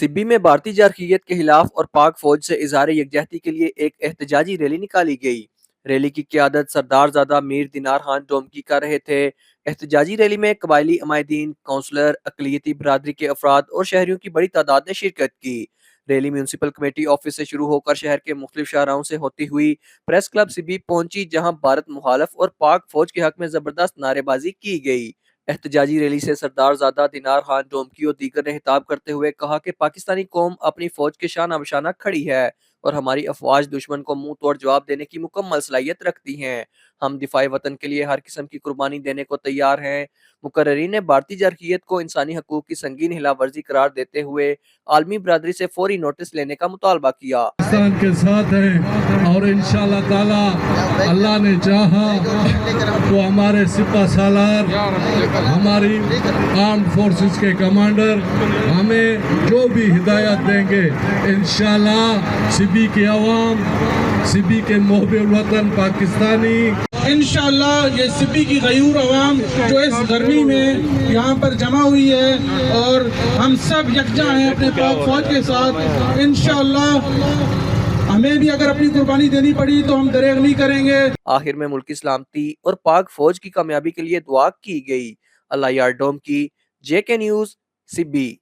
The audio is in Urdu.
سبی میں بھارتی جارحیت کے خلاف اور پاک فوج سے اظہار یکجہتی کے لیے ایک احتجاجی ریلی نکالی گئی۔ ریلی کی قیادت سردار زادہ میر دینار خان ڈومکی کر رہے تھے۔ احتجاجی ریلی میں قبائلی عمائدین، کونسلر، اقلیتی برادری کے افراد اور شہریوں کی بڑی تعداد نے شرکت کی۔ ریلی میونسپل کمیٹی آفس سے شروع ہو کر شہر کے مختلف شاہراہوں سے ہوتی ہوئی پریس کلب سبی پہنچی، جہاں بھارت مخالف اور پاک فوج کے حق میں زبردست نعرے بازی کی گئی۔ احتجاجی ریلی سے سردار زادہ دینار خان ڈومکی اور دیگر نے خطاب کرتے ہوئے کہا کہ پاکستانی قوم اپنی فوج کے شانہ بشانہ کھڑی ہے اور ہماری افواج دشمن کو منہ توڑ جواب دینے کی مکمل صلاحیت رکھتی ہیں۔ ہم دفاع وطن کے لیے ہر قسم کی قربانی دینے کو تیار ہیں۔ مقررین نے بھارتی جارحیت کو انسانی حقوق کی سنگین خلاف ورزی قرار دیتے ہوئے عالمی برادری سے فوری نوٹس لینے کا مطالبہ کیا۔ پاکستان کے ساتھ ہیں اور انشاءاللہ تعالی اللہ نے چاہا تو ہمارے سپہ سالار، ہماری آرمڈ فورسز کے کمانڈر ہمیں جو بھی ہدایت دیں گے، انشاءاللہ سبی کی عوام، سبی کے محب الوطن پاکستانی، انشاءاللہ یہ سبی کی غیور عوام جو اس گرمی میں یہاں پر جمع ہوئی ہے اور ہم سب یکجا ہیں اپنے پاک فوج کے ساتھ، انشاءاللہ ہمیں بھی اگر اپنی قربانی دینی پڑی تو ہم دریغ نہیں کریں گے۔ آخر میں ملک کی سلامتی اور پاک فوج کی کامیابی کے لیے دعا کی گئی۔ اللہ یار ڈومکی، JK نیوز، سبی۔